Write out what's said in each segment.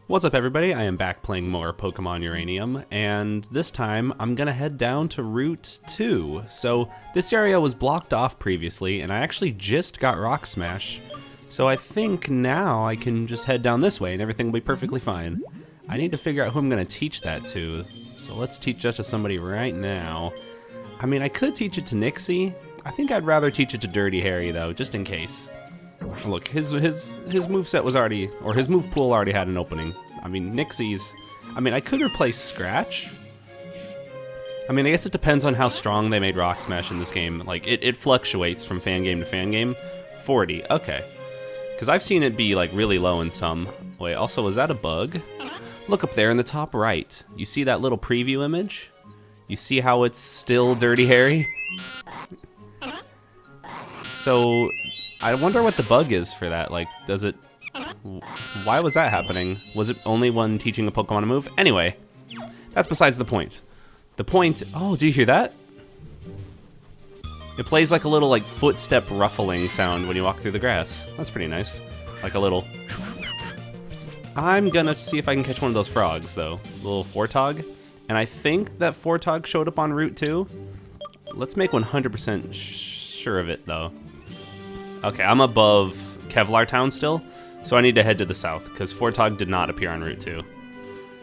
What's up everybody, I am back playing more Pokemon Uranium, and this time I'm gonna head down to Route 2. So this area was blocked off previously, and I actually just got Rock Smash. So I think now I can just head down this way and everything will be perfectly fine. I need to figure out who I'm gonna teach that to. So let's teach that to somebody right now. I mean, I could teach it to Nixie. I think I'd rather teach it to Dirty Harry though, just in case. Look, his moveset was already, or his move pool already had an opening. I mean, Nixie's, I could replace Scratch. I mean, I guess it depends on how strong they made Rock Smash in this game. Like, it fluctuates from fan game to fan game. 40, okay. Because I've seen it be, like, really low in some. Wait, also, was that a bug? Look up there in the top right. You see that little preview image? You see how it's still Dirty Harry? So, I wonder what the bug is for that. Like, does it... Why was that happening? Was it only when teaching a Pokemon a move? Anyway, that's besides the point. The point... Oh, do you hear that? It plays like a little, like, footstep ruffling sound when you walk through the grass. That's pretty nice. Like a little... I'm gonna see if I can catch one of those frogs, though. The little Fortog. And I think that Fortog showed up on Route 2. Let's make 100% sure of it, though. Okay, I'm above Kevlar Town still, so I need to head to the south, because Fortog did not appear on Route 2.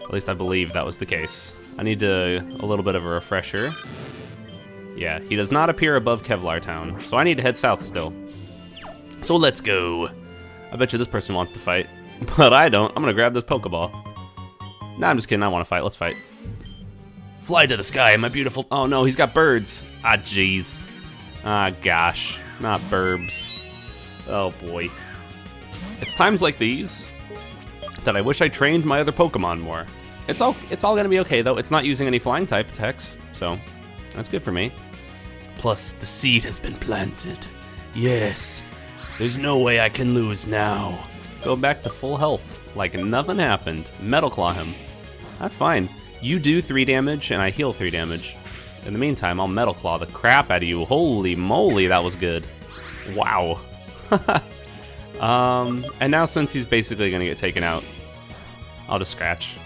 At least I believe that was the case. I need a little bit of a refresher. Yeah, he does not appear above Kevlar Town, so I need to head south still. So let's go. I bet you this person wants to fight, but I don't. I'm gonna grab this Pokeball. Nah, I'm just kidding, I want to fight. Let's fight. Fly to the sky, my beautiful... Oh no, he's got birds. Ah, jeez. Ah, gosh. Not burbs. Oh boy. It's times like these that I wish I trained my other Pokemon more. It's all gonna be okay though. It's not using any flying type attacks, so that's good for me. Plus, the seed has been planted. Yes. There's no way I can lose now. Go back to full health, like nothing happened. Metal Claw him. That's fine. You do 3 damage, and I heal 3 damage. In the meantime, I'll Metal Claw the crap out of you. Holy moly, that was good. Wow. And now since he's basically gonna get taken out, I'll just Scratch.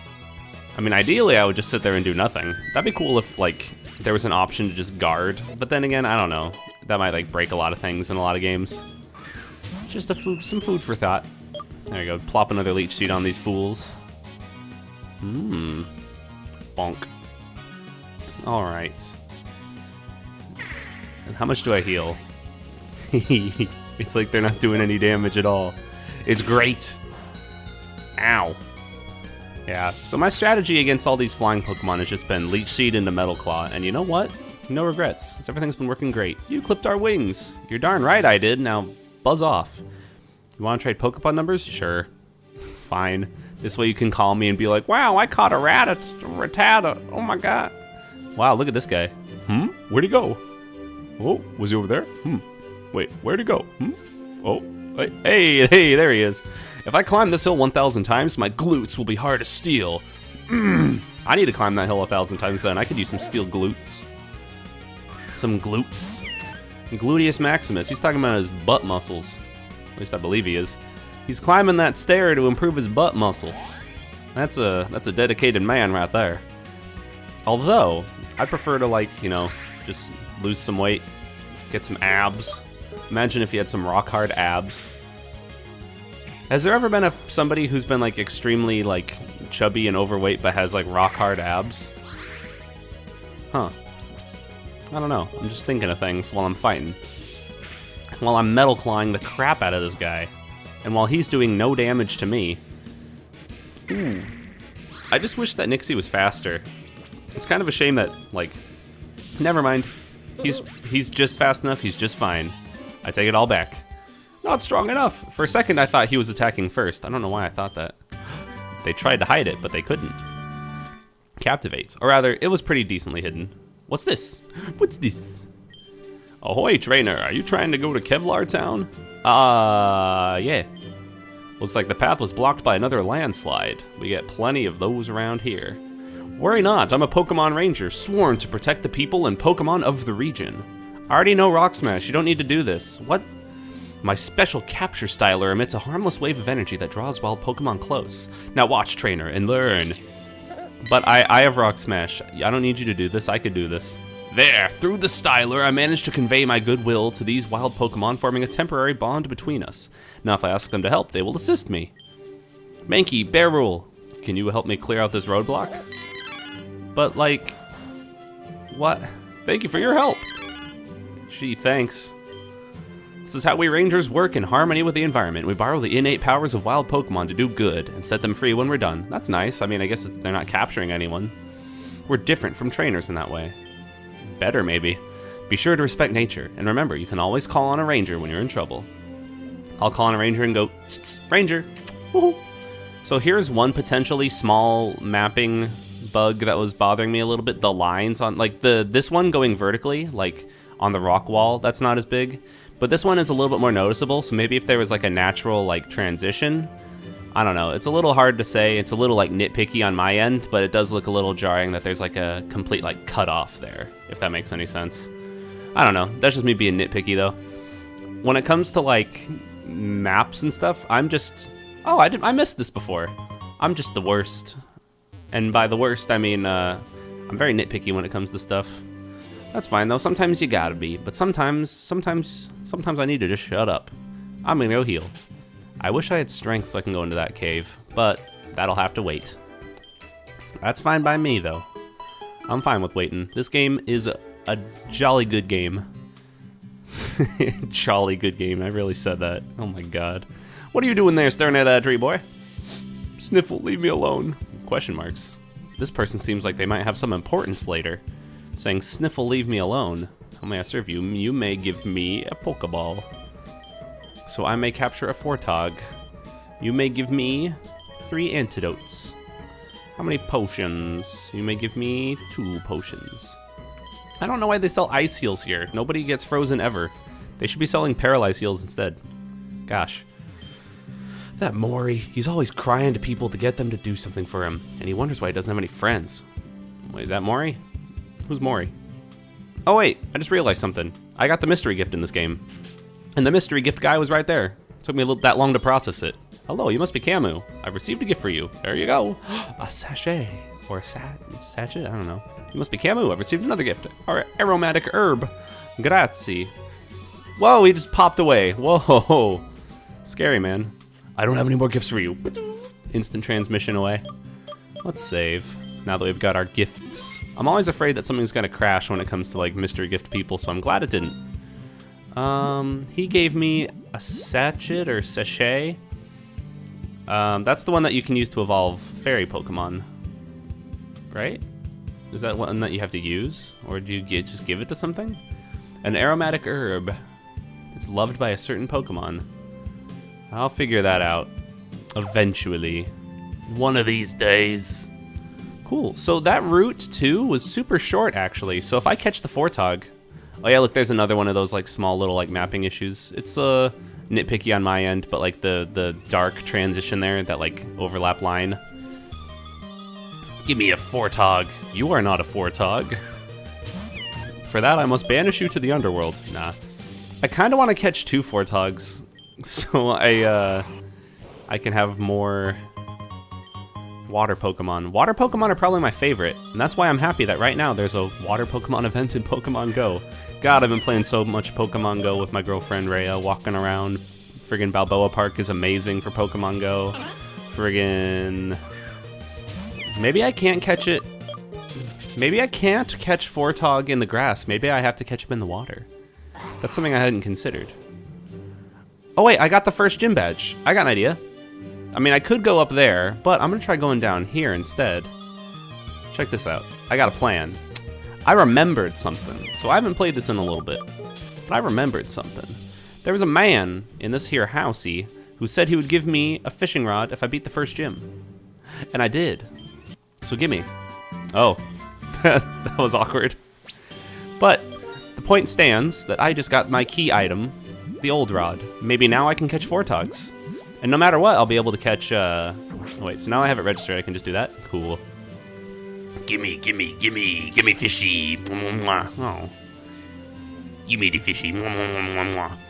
I mean, ideally I would just sit there and do nothing. That'd be cool if, like, there was an option to just guard. But then again, I don't know. That might, like, break a lot of things in a lot of games. Just some food for thought. There you go. Plop another Leech Seed on these fools. Bonk. Alright. And how much do I heal? It's like they're not doing any damage at all. It's great. Ow. Yeah, so my strategy against all these flying Pokemon has just been Leech Seed into Metal Claw, and you know what? No regrets. Everything's been working great. You clipped our wings. You're darn right I did. Now, buzz off. You want to trade Pokemon numbers? Sure. Fine. This way you can call me and be like, wow, I caught a Rattata. Oh my god. Wow, look at this guy. Where'd he go? Oh, was he over there? Wait, where'd he go? Oh, hey, there he is. If I climb this hill 1,000 times, my glutes will be hard to steal. I need to climb that hill 1,000 times then. I could use some steel glutes. Some glutes. Gluteus Maximus. He's talking about his butt muscles. At least I believe he is. He's climbing that stair to improve his butt muscle. That's a dedicated man right there. Although, I prefer to, like, you know, just lose some weight, get some abs. Imagine if you had some rock hard abs. Has there ever been somebody who's been, like, extremely, like, chubby and overweight but has, like, rock hard abs? Huh. I don't know. I'm just thinking of things while I'm fighting. While I'm Metal Clawing the crap out of this guy. And while he's doing no damage to me. Ooh. I just wish that Nixie was faster. It's kind of a shame that, like... Never mind. He's just fast enough, he's just fine. I take it all back. Not strong enough! For a second I thought he was attacking first. I don't know why I thought that. They tried to hide it, but they couldn't. Captivate. Or rather, it was pretty decently hidden. What's this? What's this? Ahoy, trainer. Are you trying to go to Kevlar Town? Yeah. Looks like the path was blocked by another landslide. We get plenty of those around here. Worry not, I'm a Pokemon Ranger, sworn to protect the people and Pokemon of the region. I already know Rock Smash, you don't need to do this. What? My special capture styler emits a harmless wave of energy that draws wild Pokemon close. Now watch, trainer, and learn. But I have Rock Smash. I don't need you to do this. I could do this. There, through the styler, I managed to convey my goodwill to these wild Pokemon, forming a temporary bond between us. Now if I ask them to help, they will assist me. Mankey, Bear Rule, can you help me clear out this roadblock? But like, what? Thank you for your help. Gee, thanks. This is how we Rangers work in harmony with the environment. We borrow the innate powers of wild Pokemon to do good and set them free when we're done. That's nice. I mean, I guess they're not capturing anyone. We're different from trainers in that way. Better, maybe. Be sure to respect nature, and remember, you can always call on a ranger when you're in trouble. I'll call on a ranger and go, tss, tss, ranger. Woohoo. So here's one potentially small mapping bug that was bothering me a little bit. The lines on, like, this one going vertically, like, on the rock wall, that's not as big. But this one is a little bit more noticeable, so maybe if there was, like, a natural, like, transition. I don't know. It's a little hard to say. It's a little, like, nitpicky on my end, but it does look a little jarring that there's, like, a complete, like, cut off there, if that makes any sense. I don't know. That's just me being nitpicky, though. When it comes to, like, maps and stuff, I'm just... Oh, I missed this before. I'm just the worst. And by the worst, I mean, I'm very nitpicky when it comes to stuff. That's fine, though. Sometimes you gotta be. But sometimes I need to just shut up. I'm gonna go heal. I wish I had strength so I can go into that cave, but that'll have to wait. That's fine by me, though. I'm fine with waiting. This game is a jolly good game. Jolly good game. I really said that. Oh my god. What are you doing there staring at that tree, boy? Sniffle, leave me alone. Question marks. This person seems like they might have some importance later. Saying, Sniffle, leave me alone. How may I serve you? You may give me a Pokeball. So I may capture a Fortog. You may give me 3 antidotes. How many potions? You may give me 2 potions. I don't know why they sell ice heals here. Nobody gets frozen ever. They should be selling paralyzed heals instead. Gosh. That Mori, he's always crying to people to get them to do something for him. And he wonders why he doesn't have any friends. Wait, is that Mori? Who's Mori? Oh wait, I just realized something. I got the mystery gift in this game. And the mystery gift guy was right there. Took me that long to process it. Hello, you must be Camu. I've received a gift for you. There you go. A sachet. Or a sachet? I don't know. You must be Camu. I've received another gift. Our aromatic herb. Grazie. Whoa, he just popped away. Whoa. Scary, man. I don't have any more gifts for you. Instant transmission away. Let's save. Now that we've got our gifts. I'm always afraid that something's gonna crash when it comes to like mystery gift people, so I'm glad it didn't. He gave me a sachet or sachet. That's the one that you can use to evolve fairy Pokemon. Right? Is that one that you have to use? Or do you just give it to something? An aromatic herb. It's loved by a certain Pokemon. I'll figure that out. Eventually. One of these days. Cool. So that route, too, was super short, actually. So if I catch the Fortog... Oh yeah, look, there's another one of those like small little like mapping issues. It's nitpicky on my end, but like the dark transition there, that like overlap line. Give me a Fortog. You are not a Fortog. For that, I must banish you to the underworld. Nah. I kind of want to catch 2 Fortogs, so I can have more water Pokemon. Water Pokemon are probably my favorite, and that's why I'm happy that right now there's a water Pokemon event in Pokemon Go. God, I've been playing so much Pokemon Go with my girlfriend Rhea, walking around. Friggin' Balboa Park is amazing for Pokemon Go. Friggin'... Maybe I can't catch it. Maybe I can't catch Fortog in the grass. Maybe I have to catch him in the water. That's something I hadn't considered. Oh wait, I got the first gym badge. I got an idea. I mean, I could go up there, but I'm gonna try going down here instead. Check this out. I got a plan. I remembered something. So I haven't played this in a little bit, but I remembered something. There was a man in this here housey who said he would give me a fishing rod if I beat the first gym. And I did. So gimme. Oh, that was awkward. But the point stands that I just got my key item, the old rod. Maybe now I can catch Fortogs. And no matter what, I'll be able to catch, wait, so now I have it registered, I can just do that? Cool. Gimme fishy. Oh. Gimme the fishy.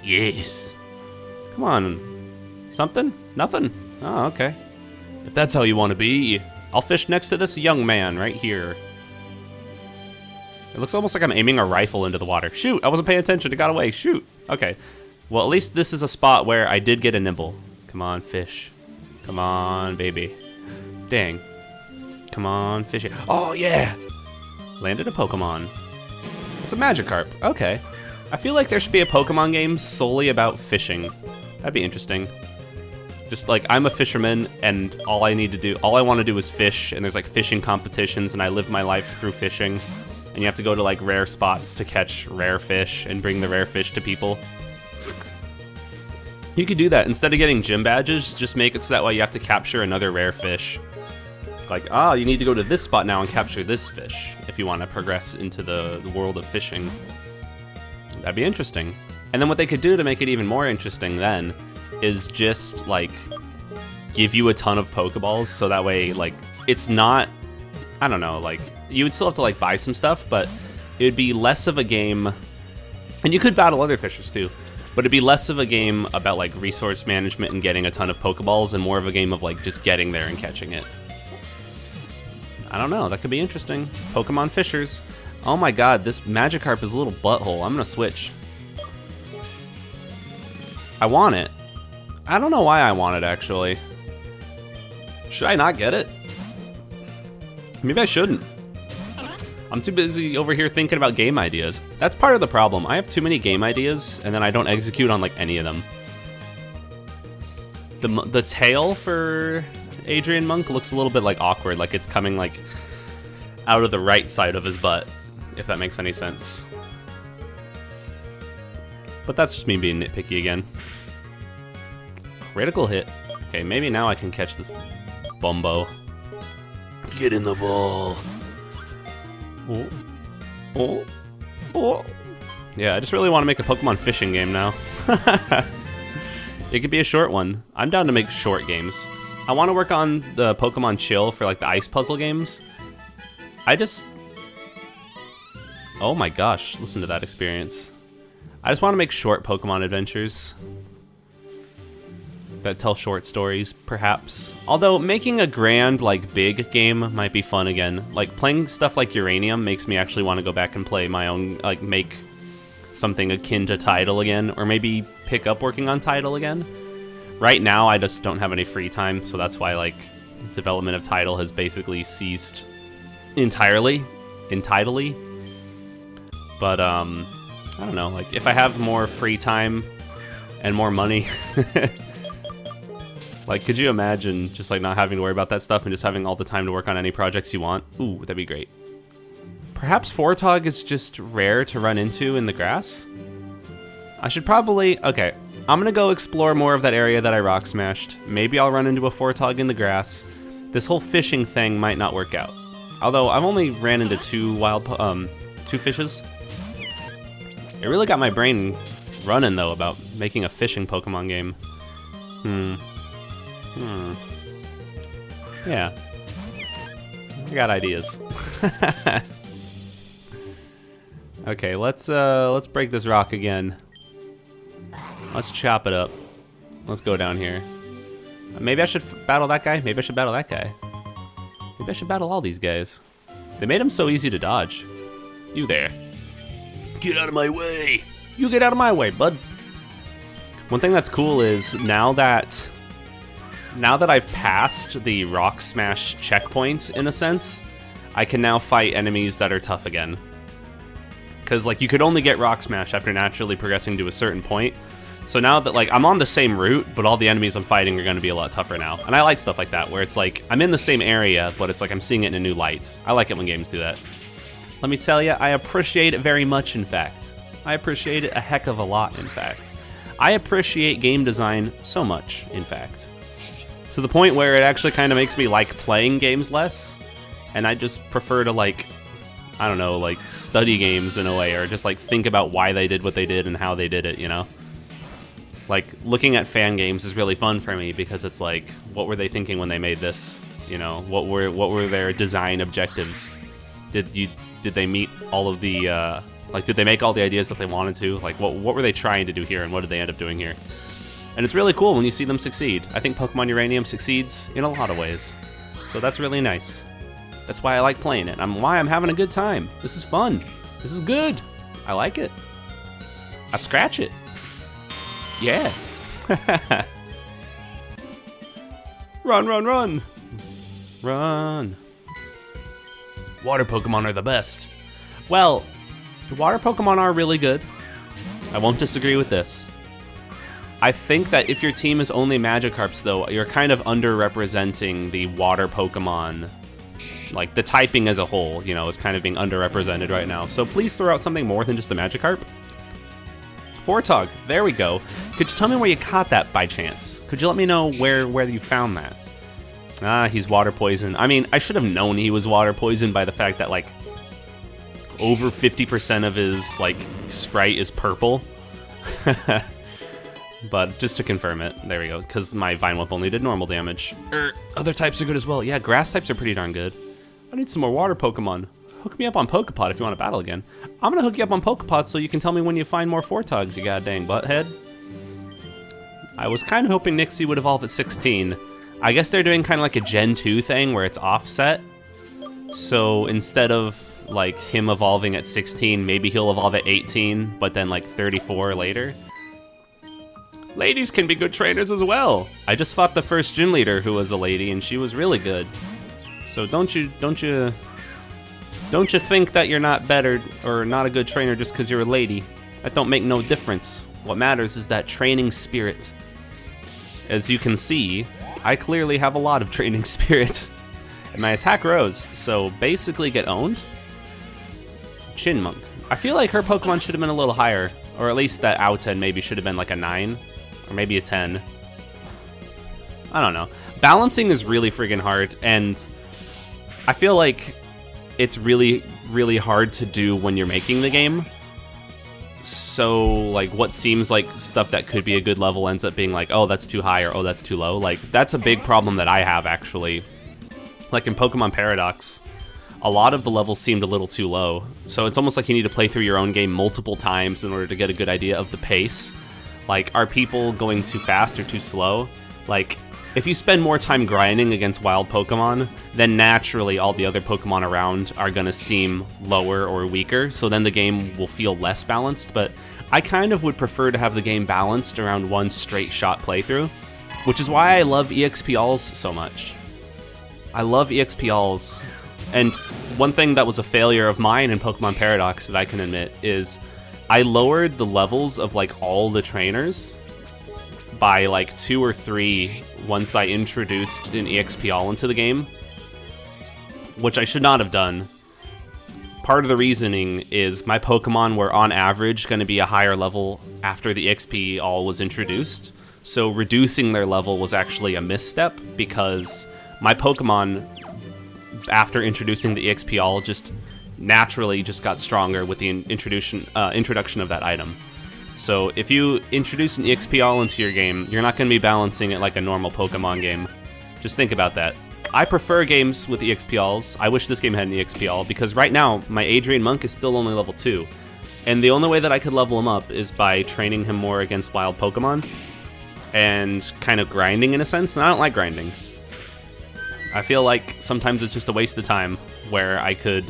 Yes. Come on. Something? Nothing? Oh, okay. If that's how you want to be, I'll fish next to this young man right here. It looks almost like I'm aiming a rifle into the water. Shoot, I wasn't paying attention. It got away. Shoot. Okay. Well, at least this is a spot where I did get a nibble. Come on, fish. Come on, baby. Dang. Come on, fish. Oh, yeah. Landed a Pokemon. It's a Magikarp. Okay. I feel like there should be a Pokemon game solely about fishing. That'd be interesting. Just like, I'm a fisherman, and all I want to do is fish, and there's like fishing competitions, and I live my life through fishing. And you have to go to like rare spots to catch rare fish and bring the rare fish to people. You could do that. Instead of getting gym badges, just make it so that way you have to capture another rare fish. Like, you need to go to this spot now and capture this fish if you want to progress into the world of fishing. That'd be interesting. And then what they could do to make it even more interesting then is just like give you a ton of Pokeballs, so that way like it's not, I don't know, like you would still have to like buy some stuff, but it would be less of a game, and you could battle other fishers too, but it'd be less of a game about like resource management and getting a ton of Pokeballs and more of a game of like just getting there and catching it. I don't know, that could be interesting. Pokemon fishers. Oh my god, this Magikarp is a little butthole. I'm gonna switch. I want it. I don't know why I want it, actually. Should I not get it? Maybe I shouldn't. I'm too busy over here thinking about game ideas. That's part of the problem. I have too many game ideas, and then I don't execute on, like, any of them. The tail for Adrian Monk looks a little bit, like, awkward. Like, it's coming, like, out of the right side of his butt, if that makes any sense. But that's just me being nitpicky again. Critical hit. Okay, maybe now I can catch this Bumbo. Get in the ball. Oh. Oh. Oh. Yeah, I just really want to make a Pokemon fishing game now. It could be a short one. I'm down to make short games. I want to work on the Pokemon Chill for like the ice puzzle games. Oh my gosh, listen to that experience. I just want to make short Pokemon adventures that tell short stories, perhaps. Although making a grand, like, big game might be fun again. Like, playing stuff like Uranium makes me actually want to go back and play my own, like, make something akin to Tidal again, or maybe pick up working on Tidal again. Right now, I just don't have any free time, so that's why, like, development of Tidal has basically ceased entirely. But, I don't know, like, if I have more free time and more money... Like, could you imagine just, like, not having to worry about that stuff and just having all the time to work on any projects you want? Ooh, that'd be great. Perhaps Fortog is just rare to run into in the grass? I should probably... Okay, I'm gonna go explore more of that area that I rock smashed. Maybe I'll run into a Fortog in the grass. This whole fishing thing might not work out. Although, I've only ran into two fishes. It really got my brain running, though, about making a fishing Pokemon game. Yeah. I got ideas. Okay, let's break this rock again. Let's chop it up. Let's go down here. Maybe I should battle that guy. Maybe I should battle that guy. Maybe I should battle all these guys. They made them so easy to dodge. You there. Get out of my way. You get out of my way, bud. One thing that's cool is now that I've passed the Rock Smash checkpoint, in a sense, I can now fight enemies that are tough again. Because, like, you could only get Rock Smash after naturally progressing to a certain point. So now that, like, I'm on the same route, but all the enemies I'm fighting are going to be a lot tougher now. And I like stuff like that, where it's like, I'm in the same area, but it's like I'm seeing it in a new light. I like it when games do that. Let me tell you, I appreciate it very much, in fact. I appreciate it a heck of a lot, in fact. I appreciate game design so much, in fact. To the point where it actually kind of makes me like playing games less, and I just prefer to, like, I don't know, like, study games in a way, or just, like, think about why they did what they did and how they did it, you know? Like, looking at fan games is really fun for me, because it's like, what were they thinking when they made this? You know, what were their design objectives? Did they meet all of the, like, did they make all the ideas that they wanted to? Like, what were they trying to do here, and what did they end up doing here? And it's really cool when you see them succeed. I think Pokemon Uranium succeeds in a lot of ways. So that's really nice. That's why I like playing it. Why I'm having a good time. This is fun. This is good. I like it. I scratch it. Yeah. Run, run, run. Run. Water Pokemon are the best. Well, the water Pokemon are really good. I won't disagree with this. I think that if your team is only Magikarps, though, you're kind of underrepresenting the water Pokemon. Like, the typing as a whole, you know, is kind of being underrepresented right now. So please throw out something more than just a Magikarp. Fortog, there we go. Could you tell me where you caught that by chance? Could you let me know where you found that? Ah, he's water poison. I mean, I should have known he was water poison by the fact that, like, over 50% of his, like, sprite is purple. But just to confirm it, there we go, because my Vine Whip only did normal damage. Other types are good as well. Yeah, grass types are pretty darn good. I need some more water Pokemon. Hook me up on Pokepot if you want to battle again. I'm going to hook you up on Pokepot so you can tell me when you find more Fortogs, you god dang butthead. I was kind of hoping Nixie would evolve at 16. I guess they're doing kind of like a Gen 2 thing where it's offset. So instead of like him evolving at 16, maybe he'll evolve at 18, but then like 34 later. Ladies can be good trainers as well. I just fought the first gym leader who was a lady, and she was really good. So don't you think that you're not better or not a good trainer just because you're a lady? That don't make no difference. What matters is that training spirit. As you can see, I clearly have a lot of training spirit. And my attack rose, so basically get owned. Chinmonk. I feel like her Pokemon should have been a little higher, or at least that Outen maybe should have been like a 9. Or maybe a 10. I don't know. Balancing is really friggin' hard, and I feel like it's really, really hard to do when you're making the game. So, like, what seems like stuff that could be a good level ends up being like, oh, that's too high, or oh, that's too low. Like, that's a big problem that I have, actually. Like, in Pokemon Paradox, a lot of the levels seemed a little too low. So it's almost like you need to play through your own game multiple times in order to get a good idea of the pace. Like, are people going too fast or too slow? Like, if you spend more time grinding against wild Pokemon, then naturally all the other Pokemon around are going to seem lower or weaker, so then the game will feel less balanced. But I kind of would prefer to have the game balanced around one straight shot playthrough, which is why I love EXP Alls so much. I love EXP Alls, and one thing that was a failure of mine in Pokemon Paradox that I can admit is I lowered the levels of, like, all the trainers by, like, 2 or 3 once I introduced an EXP All into the game, which I should not have done. Part of the reasoning is my Pokemon were, on average, going to be a higher level after the EXP All was introduced, so reducing their level was actually a misstep, because my Pokemon, after introducing the EXP All, just naturally just got stronger with the introduction of that item. So if you introduce an EXP All into your game, you're not going to be balancing it like a normal Pokemon game. Just think about that. I prefer games with EXP Alls. I wish this game had an EXP All, because right now my Adrian Monk is still only level 2. And the only way that I could level him up is by training him more against wild Pokemon and kind of grinding in a sense, and I don't like grinding. I feel like sometimes it's just a waste of time where I could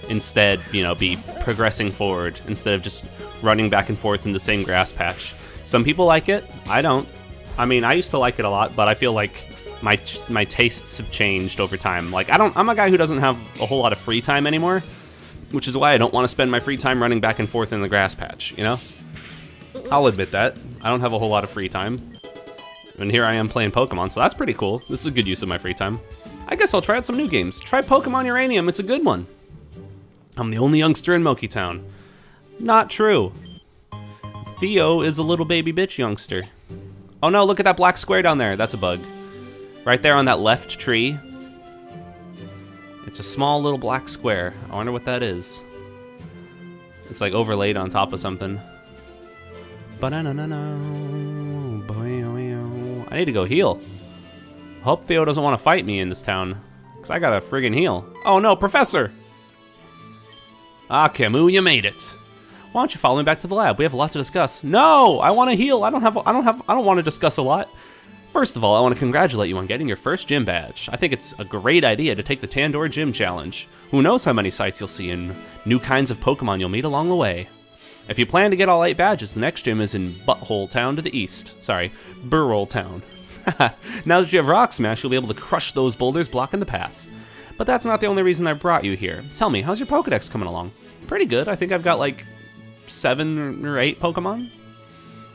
instead, you know, be progressing forward instead of just running back and forth in the same grass patch. Some people like it. I don't. I mean, I used to like it a lot, but I feel like my tastes have changed over time. Like, I'm a guy who doesn't have a whole lot of free time anymore, which is why I don't want to spend my free time running back and forth in the grass patch, you know? I'll admit that. I don't have a whole lot of free time. And here I am playing Pokemon, so that's pretty cool. This is a good use of my free time. I guess I'll try out some new games. Try Pokemon Uranium, it's a good one. I'm the only youngster in Moki Town. Not true. Theo is a little baby bitch youngster. Oh no, look at that black square down there. That's a bug. Right there on that left tree. It's a small little black square. I wonder what that is. It's like overlaid on top of something. I need to go heal. Hope Theo doesn't want to fight me in this town, because I got a friggin' heal. Oh no, Professor! Ah, Camus, you made it. Why don't you follow me back to the lab? We have a lot to discuss. No, I want to heal. I don't want to discuss a lot. First of all, I want to congratulate you on getting your first gym badge. I think it's a great idea to take the Tandor Gym Challenge. Who knows how many sights you'll see and new kinds of Pokemon you'll meet along the way. If you plan to get all 8 badges, the next gym is in Butthole Town to the east. Sorry, Burroll Town. Now that you have Rock Smash, you'll be able to crush those boulders blocking the path. But that's not the only reason I brought you here. Tell me, how's your Pokedex coming along? Pretty good. I think I've got like 7 or 8 Pokemon.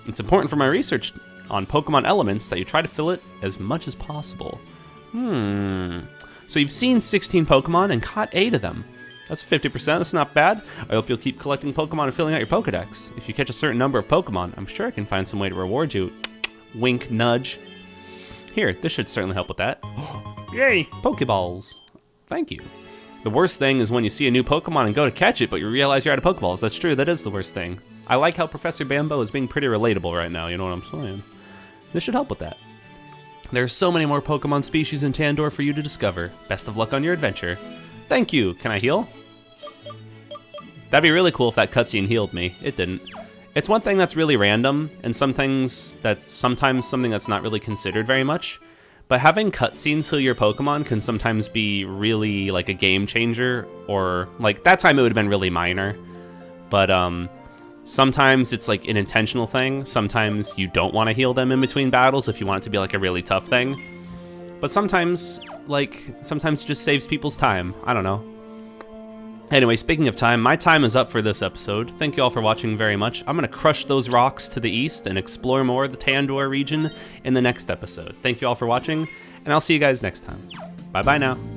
It's important for my research on Pokemon elements that you try to fill it as much as possible. So you've seen 16 Pokemon and caught 8 of them. That's 50%, that's not bad. I hope you'll keep collecting Pokemon and filling out your Pokedex. If you catch a certain number of Pokemon, I'm sure I can find some way to reward you. Wink, nudge. Here, this should certainly help with that. Yay, Pokeballs. Thank you. The worst thing is when you see a new Pokemon and go to catch it, but you realize you're out of Pokeballs. That's true, that is the worst thing. I like how Professor Bambo is being pretty relatable right now, you know what I'm saying? This should help with that. There are so many more Pokemon species in Tandor for you to discover. Best of luck on your adventure. Thank you. Can I heal? That'd be really cool if that cutscene healed me. It didn't. It's one thing that's really random, and some things that's sometimes something that's not really considered very much. But having cutscenes heal your Pokemon can sometimes be really like a game changer, or like that time it would have been really minor. But sometimes it's like an intentional thing. Sometimes you don't want to heal them in between battles if you want it to be like a really tough thing. But sometimes it just saves people's time. I don't know. Anyway, speaking of time, my time is up for this episode. Thank you all for watching very much. I'm going to crush those rocks to the east and explore more of the Tandor region in the next episode. Thank you all for watching, and I'll see you guys next time. Bye-bye now.